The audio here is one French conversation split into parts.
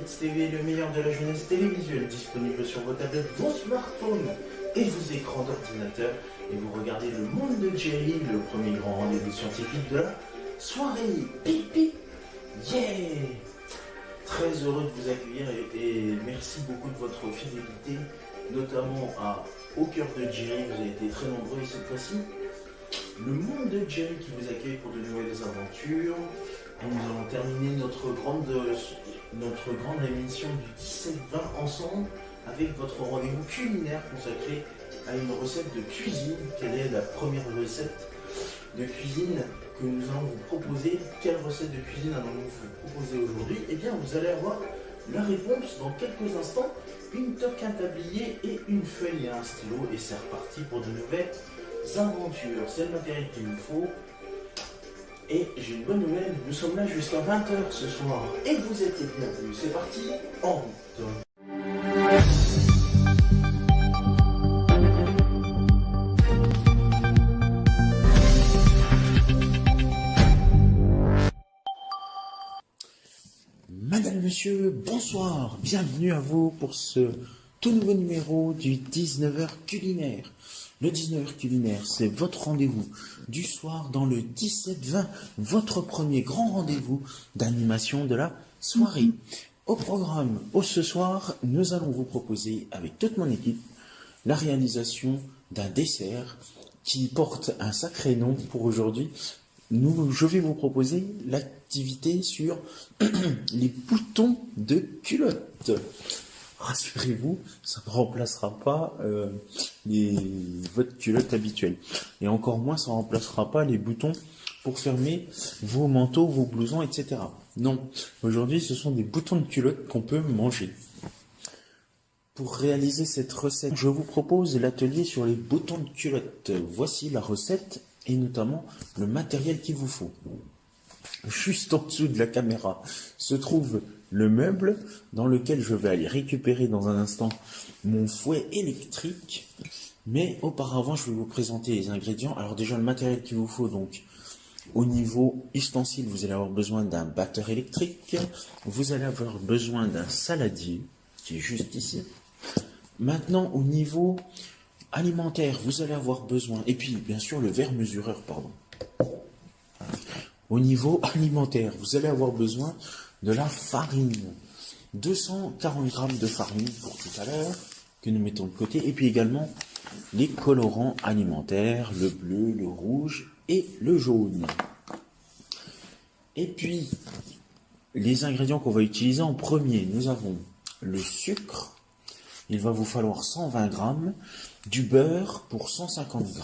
Kids TV, le meilleur de la jeunesse télévisuelle, disponible sur vos tablettes, vos smartphones et vos écrans d'ordinateur. Et vous regardez Le Monde de Jerry, le premier grand rendez-vous scientifique de la soirée. Pip pip, yeah! Très heureux de vous accueillir et merci beaucoup de votre fidélité, notamment Au cœur de Jerry. Vous avez été très nombreux et cette fois-ci, Le Monde de Jerry qui vous accueille pour de nouvelles aventures. Et nous allons terminer notre grande émission du 17-20 ensemble avec votre rendez-vous culinaire consacré à une recette de cuisine. Quelle est la première recette de cuisine que nous allons vous proposer? Quelle recette de cuisine allons-nous vous proposer aujourd'hui? Eh bien, vous allez avoir la réponse dans quelques instants. Une toque, un tablier et une feuille et un stylo. Et c'est reparti pour de nouvelles aventures. C'est le matériel qu'il nous faut. Et j'ai une bonne nouvelle, nous sommes là jusqu'à 20h ce soir. Et vous êtes les bienvenus. C'est parti, en route. Madame, monsieur, bonsoir. Bienvenue à vous pour ce tout nouveau numéro du 19h culinaire. Le 19h culinaire, c'est votre rendez-vous du soir dans le 17-20, votre premier grand rendez-vous d'animation de la soirée. Au programme, ce soir, nous allons vous proposer, avec toute mon équipe, la réalisation d'un dessert qui porte un sacré nom pour aujourd'hui. Je vais vous proposer l'activité sur les boutons de culotte. Rassurez-vous, ça ne remplacera pas votre culotte habituelle. Et encore moins, ça ne remplacera pas les boutons pour fermer vos manteaux, vos blousons, etc. Non, aujourd'hui, ce sont des boutons de culotte qu'on peut manger. Pour réaliser cette recette, je vous propose l'atelier sur les boutons de culotte. Voici la recette et notamment le matériel qu'il vous faut. Juste en dessous de la caméra se trouve le meuble dans lequel je vais aller récupérer dans un instant mon fouet électrique. Mais auparavant, je vais vous présenter les ingrédients. Alors déjà, le matériel qu'il vous faut, donc au niveau ustensile, vous allez avoir besoin d'un batteur électrique. Vous allez avoir besoin d'un saladier qui est juste ici. Maintenant, au niveau alimentaire, vous allez avoir besoin, et puis bien sûr le verre mesureur, pardon. Au niveau alimentaire, vous allez avoir besoin de la farine. 240 g de farine pour tout à l'heure, que nous mettons de côté, et puis également les colorants alimentaires, le bleu, le rouge et le jaune. Et puis, les ingrédients qu'on va utiliser en premier, nous avons le sucre. Il va vous falloir 120 g, du beurre pour 150 g,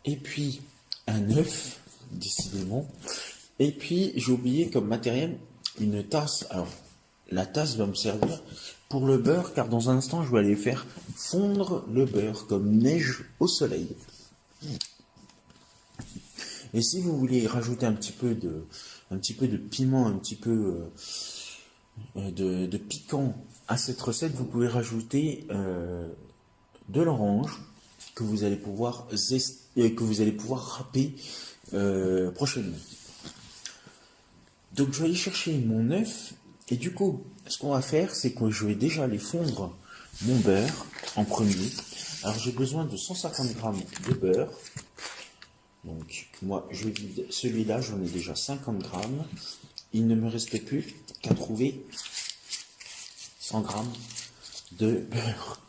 et puis un œuf, décidément. Et puis, j'ai oublié comme matériel une tasse. Alors, la tasse va me servir pour le beurre, car dans un instant, je vais aller faire fondre le beurre comme neige au soleil. Et si vous voulez rajouter un petit peu de piment, un petit peu de piquant à cette recette, vous pouvez rajouter de l'orange que vous allez pouvoir râper prochainement. Donc je vais aller chercher mon œuf et du coup ce qu'on va faire, c'est que je vais déjà aller fondre mon beurre en premier. Alors j'ai besoin de 150 g de beurre. Donc moi je vide celui-là, j'en ai déjà 50 g. Il ne me reste plus qu'à trouver 100 g de beurre.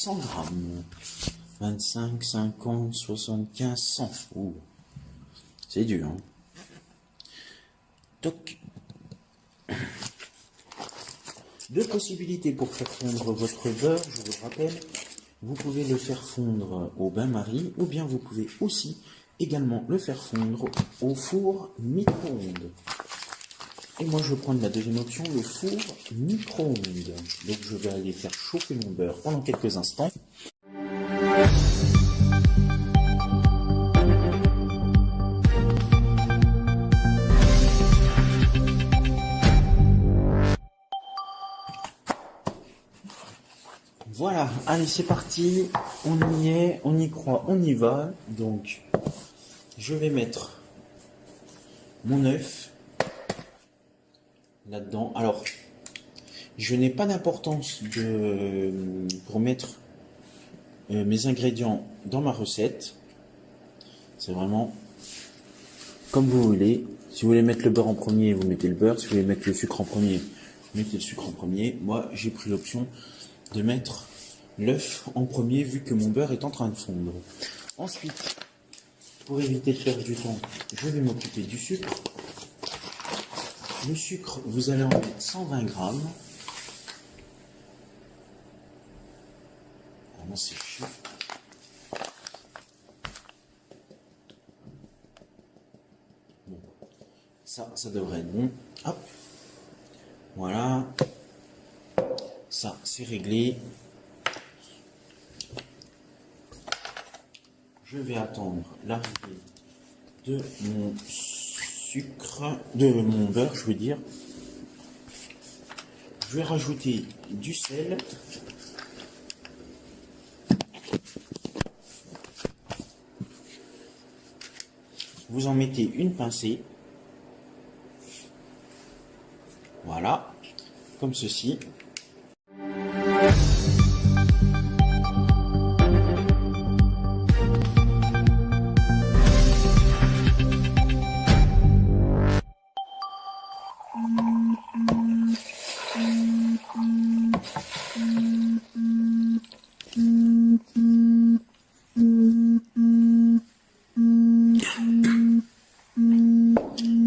Grammes. 25, 50, 75, 100. Ouh. C'est dur, hein. Toc. Deux possibilités pour faire fondre votre beurre, je vous le rappelle. Vous pouvez le faire fondre au bain-marie ou bien vous pouvez aussi également le faire fondre au four micro-ondes. Et moi je vais prendre la deuxième option, le four micro-ondes. Donc je vais aller faire chauffer mon beurre pendant quelques instants. Voilà, allez, c'est parti. On y est, on y croit, on y va. Donc, je vais mettre mon œuf là-dedans. Alors, je n'ai pas d'importance pour mettre mes ingrédients dans ma recette. C'est vraiment comme vous voulez. Si vous voulez mettre le beurre en premier, vous mettez le beurre. Si vous voulez mettre le sucre en premier, vous mettez le sucre en premier. Moi, j'ai pris l'option de mettre l'œuf en premier vu que mon beurre est en train de fondre. Ensuite, pour éviter de perdre du temps, je vais m'occuper du sucre. Le sucre, vous allez en mettre 120 grammes. Vraiment, c'est chaud. Bon. Ça devrait être bon. Hop. Voilà. Ça, c'est réglé. Je vais attendre l'arrivée de mon sucre, de mon beurre, je veux dire. Je vais rajouter du sel. Vous en mettez une pincée. Voilà, comme ceci.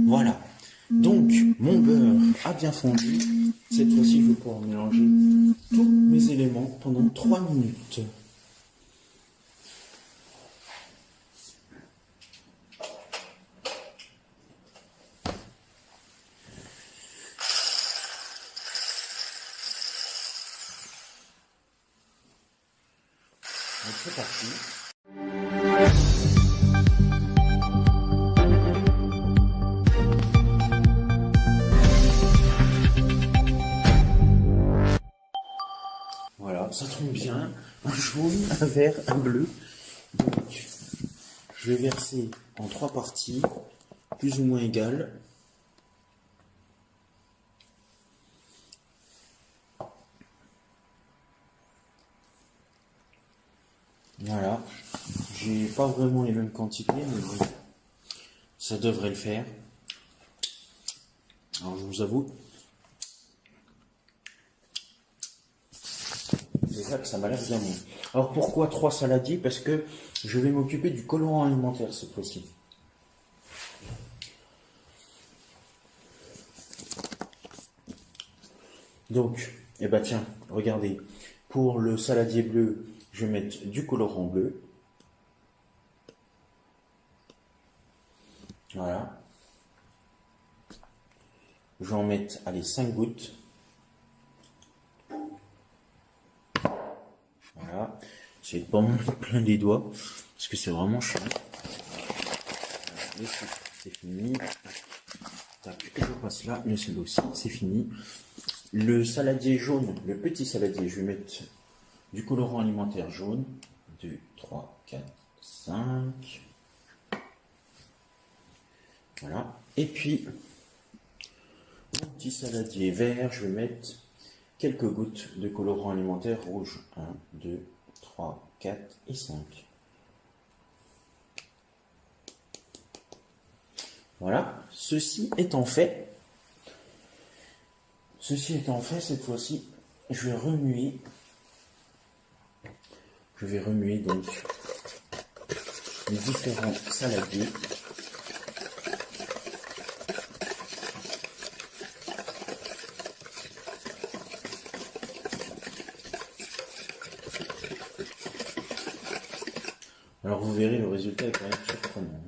Voilà, donc mon beurre a bien fondu. Cette fois-ci, je vais pouvoir mélanger tous mes éléments pendant 3 minutes. Donc c'est parti. Voilà, ça tombe bien, un jaune, un vert, un bleu. Donc, je vais verser en 3 parties, plus ou moins égales. Voilà, j'ai pas vraiment les mêmes quantités, mais bon, ça devrait le faire. Alors je vous avoue, déjà que ça m'a l'air bien bon. Alors pourquoi 3 saladiers? Parce que je vais m'occuper du colorant alimentaire cette fois-ci. Donc, eh ben tiens, regardez, pour le saladier bleu, je vais mettre du colorant bleu. Voilà. Je vais en mettre, allez, 5 gouttes. Voilà. J'essaie de pas m'en mettre plein les doigts, parce que c'est vraiment chiant. Le sucre, c'est fini. Tac, je passe là, le sel aussi, c'est fini. Le saladier jaune, le petit saladier, je vais mettre du colorant alimentaire jaune. 2, 3, 4, 5. Voilà. Et puis, mon petit saladier vert, je vais mettre quelques gouttes de colorant alimentaire rouge. 1, 2, 3, 4 et 5. Voilà. Ceci étant fait, cette fois-ci, je vais remuer. Je vais remuer donc les différents saladiers. Alors vous verrez, le résultat est quand même surprenant.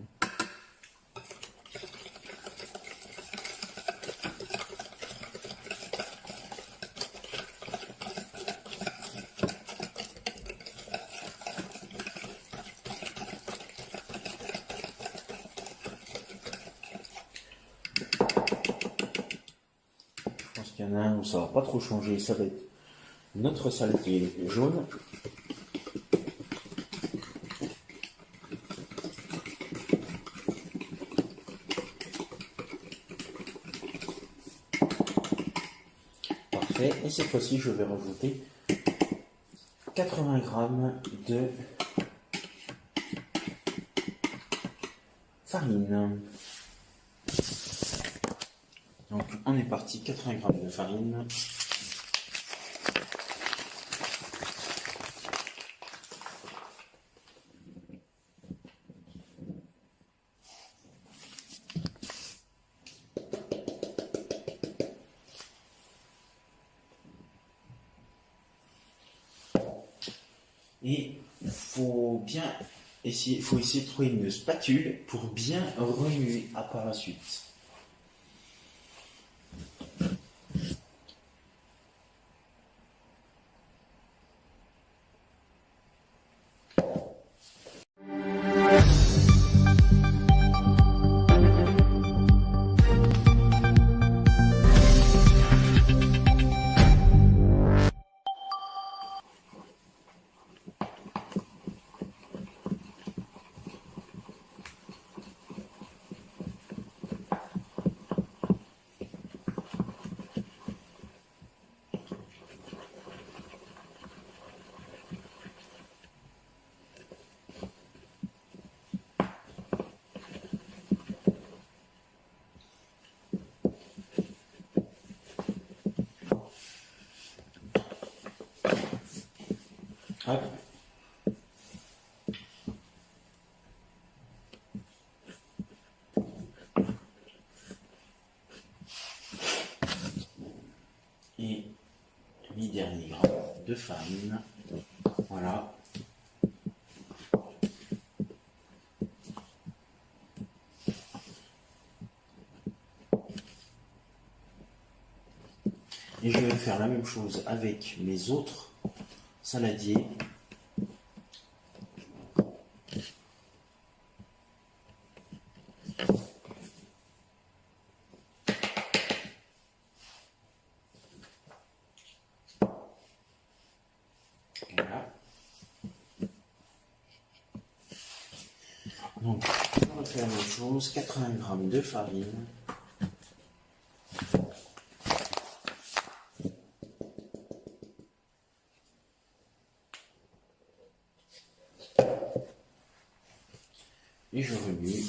Je pense qu'il y en a un où ça va pas trop changer, ça va être notre saladier jaune. Parfait. Et cette fois-ci, je vais rajouter 80 g de farine. Donc on est parti, 80 g de farine. Et faut essayer de trouver une spatule pour bien remuer par la suite. Hop. Et les derniers grammes de farine. Voilà. Et je vais faire la même chose avec mes autres saladiers. Voilà. Donc, on va faire la même chose, 80 g de farine. Et je remue.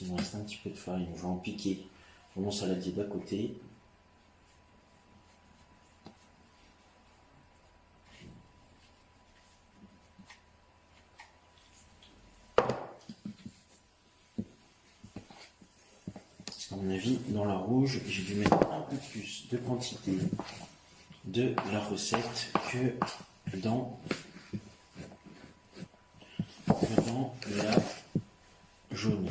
Il me reste un petit peu de farine, je vais en piquer pour mon saladier d'à côté. Parce qu'à mon avis, dans la rouge, j'ai dû mettre un peu plus de quantité de la recette que dans la jaune.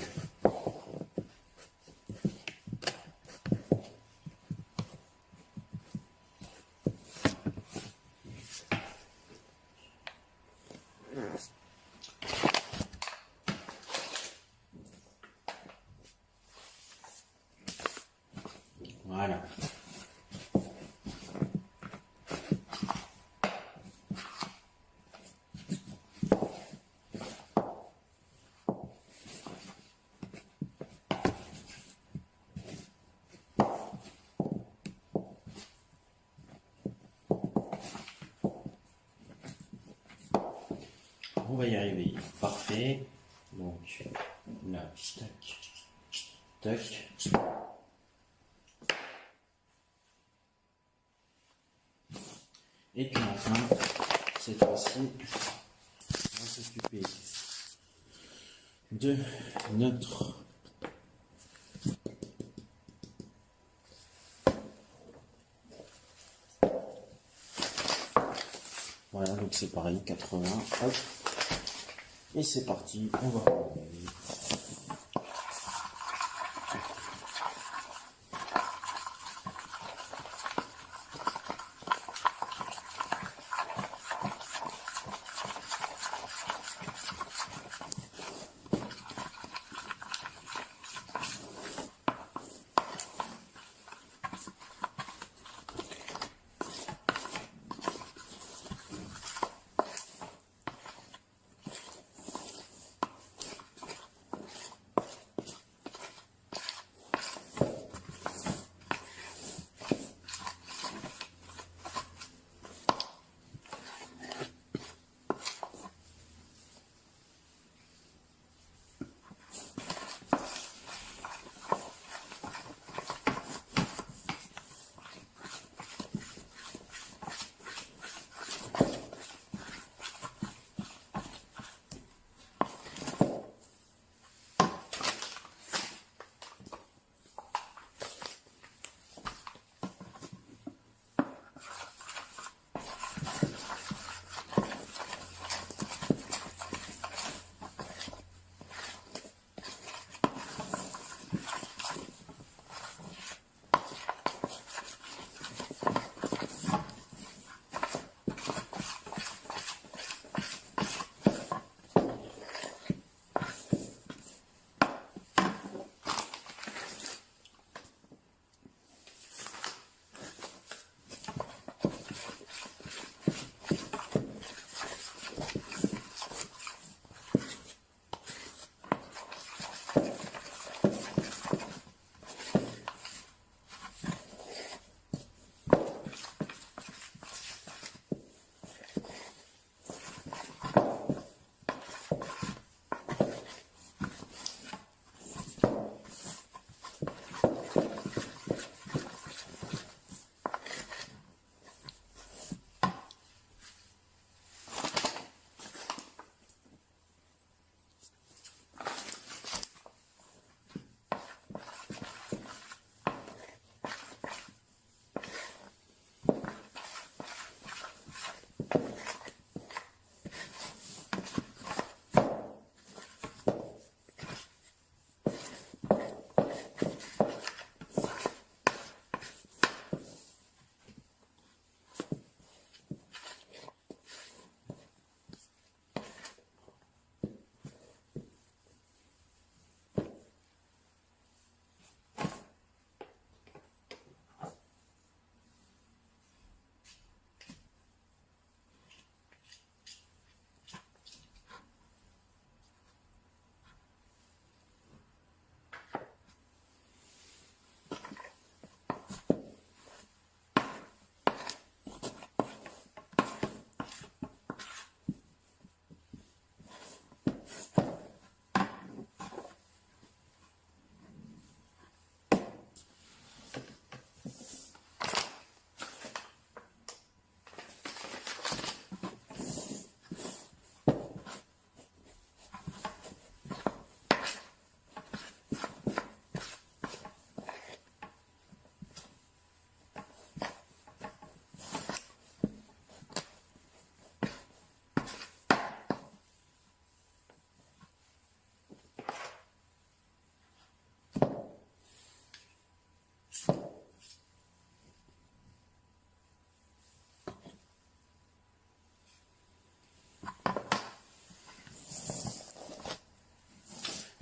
Voilà. On va y arriver. Parfait. Donc là, tac, tac. Et puis enfin, cette fois-ci, on va s'occuper de notre voilà, donc c'est pareil, 80, hop, et c'est parti, on va regarder.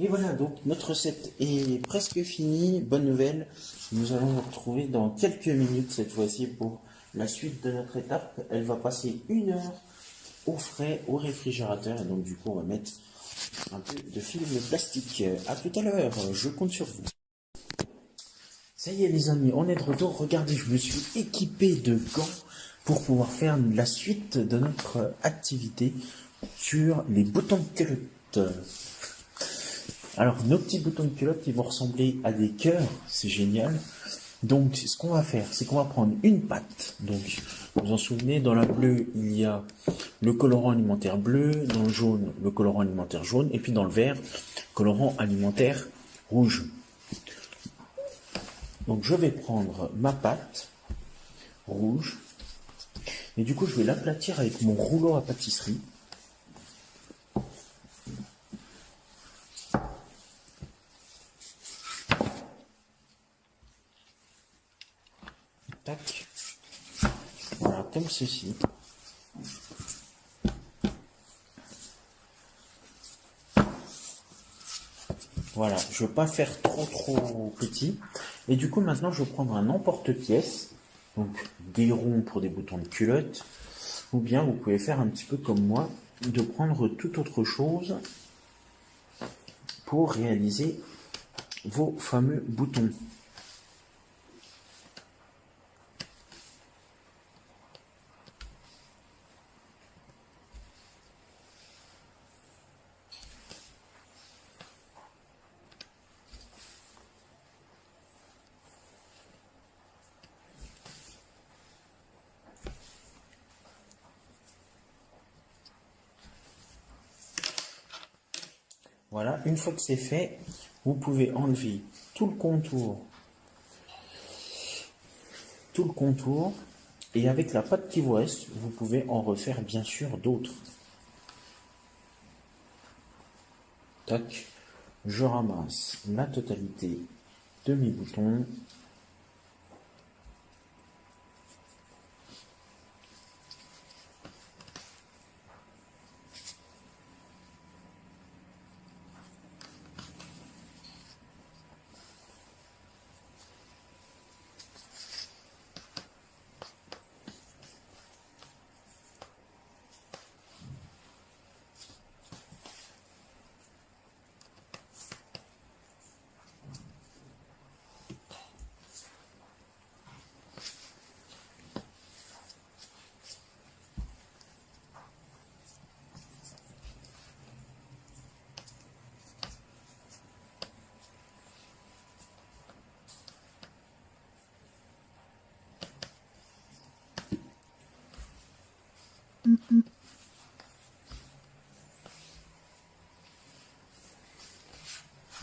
Et voilà, donc notre recette est presque finie. Bonne nouvelle, nous allons nous retrouver dans quelques minutes cette fois-ci pour la suite de notre étape. Elle va passer 1 heure au frais, au réfrigérateur. Et donc du coup, on va mettre un peu de film plastique. À tout à l'heure, je compte sur vous. Ça y est les amis, on est de retour. Regardez, je me suis équipé de gants pour pouvoir faire la suite de notre activité sur les boutons de culotte. Alors, nos petits boutons de culotte, ils vont ressembler à des cœurs, c'est génial. Donc, ce qu'on va faire, c'est qu'on va prendre une pâte. Donc, vous vous en souvenez, dans la bleue, il y a le colorant alimentaire bleu, dans le jaune, le colorant alimentaire jaune, et puis dans le vert, colorant alimentaire rouge. Donc, je vais prendre ma pâte rouge, et du coup, je vais l'aplatir avec mon rouleau à pâtisserie. Tac. Voilà, comme ceci. Voilà, je ne veux pas faire trop petit. Et du coup, maintenant, je vais prendre un emporte-pièce. Donc, des ronds pour des boutons de culotte. Ou bien, vous pouvez faire un petit peu comme moi, de prendre toute autre chose pour réaliser vos fameux boutons. Voilà, une fois que c'est fait, vous pouvez enlever tout le contour, et avec la pâte qui vous reste, vous pouvez en refaire bien sûr d'autres. Tac, je ramasse la totalité de mes boutons.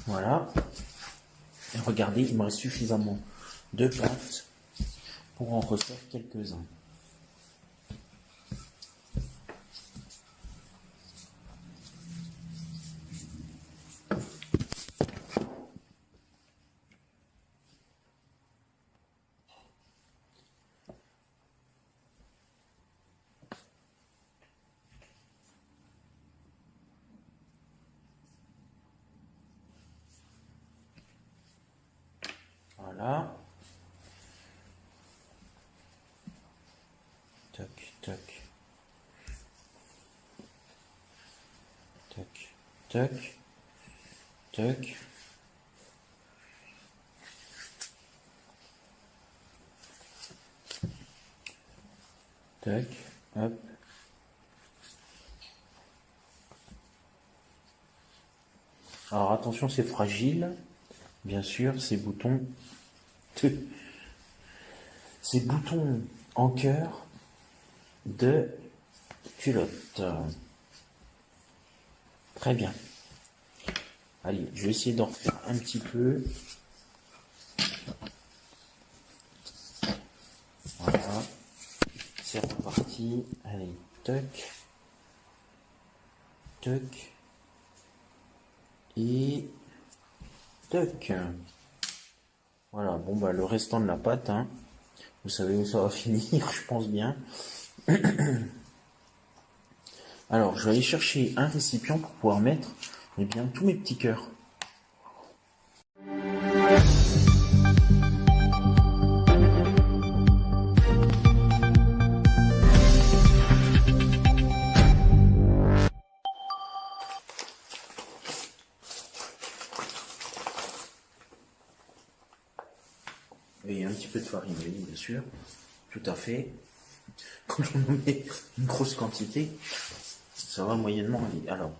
Voilà. Et regardez, il me reste suffisamment de pâte pour en refaire quelques-uns. Voilà. Tac, tac. Tac, tac. Tac. Tac, hop. Alors attention, c'est fragile. Bien sûr, ces boutons en cœur de culotte. Très bien. Allez, je vais essayer d'en refaire un petit peu. Voilà. C'est reparti. Allez, toc. Toc. Et toc. Voilà, bon bah le restant de la pâte, hein, vous savez où ça va finir, je pense bien. Alors, je vais aller chercher un récipient pour pouvoir mettre eh bien, tous mes petits cœurs. Et un petit peu de farine, oui, bien sûr, tout à fait. Quand on en met une grosse quantité, ça va moyennement aller. Alors,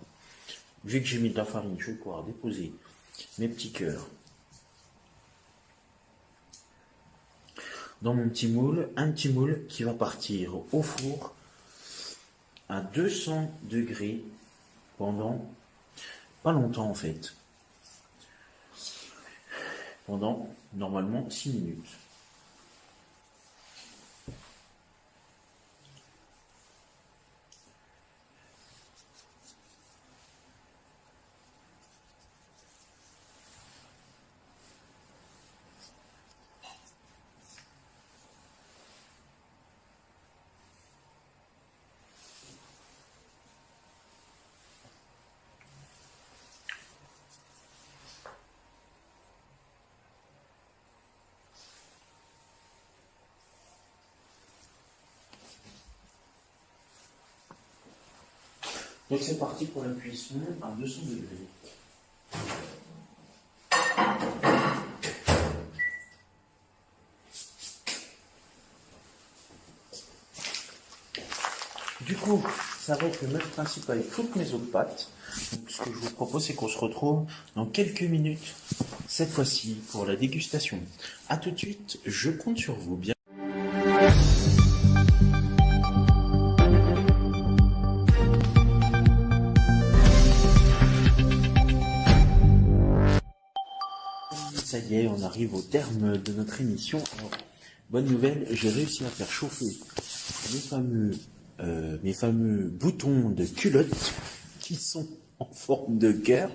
vu que j'ai mis de la farine, je vais pouvoir déposer mes petits cœurs dans mon petit moule. Un petit moule qui va partir au four à 200 degrés pendant pas longtemps en fait. Pendant normalement 6 minutes. Donc c'est parti pour la cuisson à 200 degrés. Du coup, ça va être le maître principal avec toutes mes autres pâtes. Donc ce que je vous propose, c'est qu'on se retrouve dans quelques minutes, cette fois-ci, pour la dégustation. A tout de suite, je compte sur vous. Bien. Ça y est, on arrive au terme de notre émission. Alors, bonne nouvelle, j'ai réussi à faire chauffer mes fameux boutons de culotte qui sont en forme de cœur.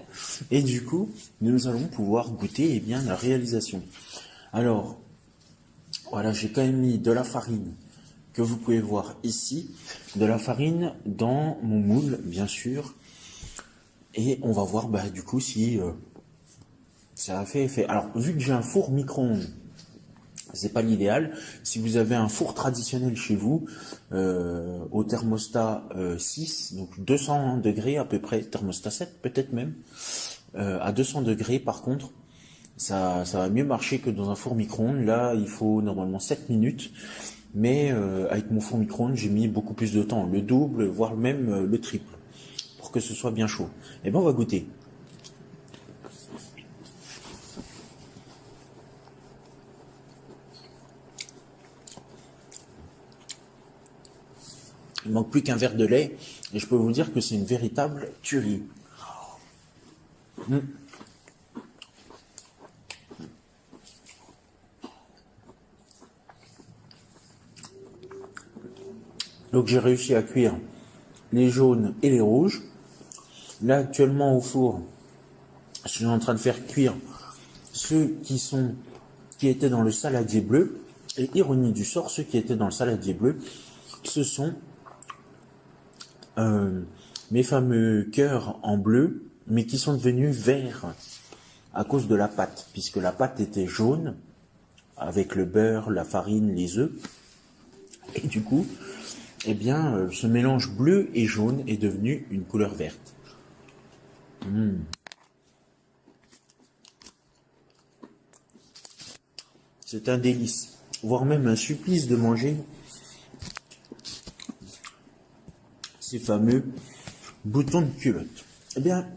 Et du coup, nous allons pouvoir goûter bien la réalisation. Alors, voilà, j'ai quand même mis de la farine que vous pouvez voir ici, de la farine dans mon moule, bien sûr. Et on va voir du coup si ça a fait effet. Alors, vu que j'ai un four micro-ondes, c'est pas l'idéal. Si vous avez un four traditionnel chez vous, au thermostat 6, donc 200 degrés à peu près, thermostat 7 peut-être même, à 200 degrés par contre, ça va mieux marcher que dans un four micro-ondes. Là, il faut normalement 7 minutes, mais avec mon four micro-ondes, j'ai mis beaucoup plus de temps, le double, voire même le triple, pour que ce soit bien chaud. Et ben on va goûter. Il manque plus qu'un verre de lait et je peux vous dire que c'est une véritable tuerie. Donc j'ai réussi à cuire les jaunes et les rouges. Là actuellement au four, je suis en train de faire cuire ceux qui étaient dans le saladier bleu. Et ironie du sort, ceux qui étaient dans le saladier bleu, ce sont mes fameux cœurs en bleu, mais qui sont devenus verts à cause de la pâte, puisque la pâte était jaune, avec le beurre, la farine, les œufs. Et du coup, eh bien, ce mélange bleu et jaune est devenu une couleur verte. C'est un délice, voire même un supplice de manger ces fameux boutons de culotte. Eh bien,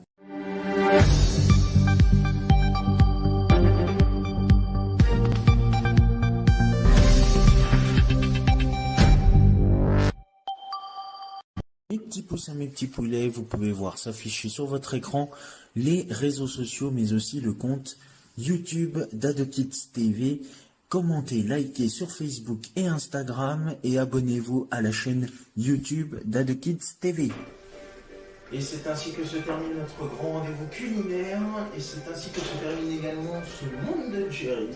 mes petits pouces à mes petits poulets, vous pouvez voir s'afficher sur votre écran les réseaux sociaux, mais aussi le compte YouTube d'AdoKids TV. Commentez, likez sur Facebook et Instagram et abonnez-vous à la chaîne YouTube d'AdoKids TV. Et c'est ainsi que se termine notre grand rendez-vous culinaire et c'est ainsi que se termine également ce monde de Jerry.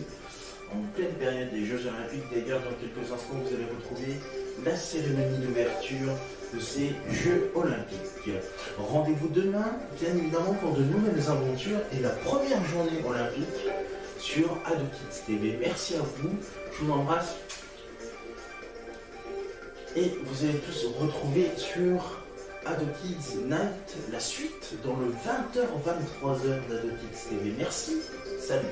En pleine période des Jeux Olympiques, d'ailleurs, dans quelques instants, vous allez retrouver la cérémonie d'ouverture de ces Jeux Olympiques. Rendez-vous demain, bien évidemment, pour de nouvelles aventures et la première journée olympique sur AdoKids TV. Merci à vous, je vous embrasse. Et vous allez tous retrouver sur AdoKids Night la suite dans le 20h-23h d'AdoKids TV. Merci, salut.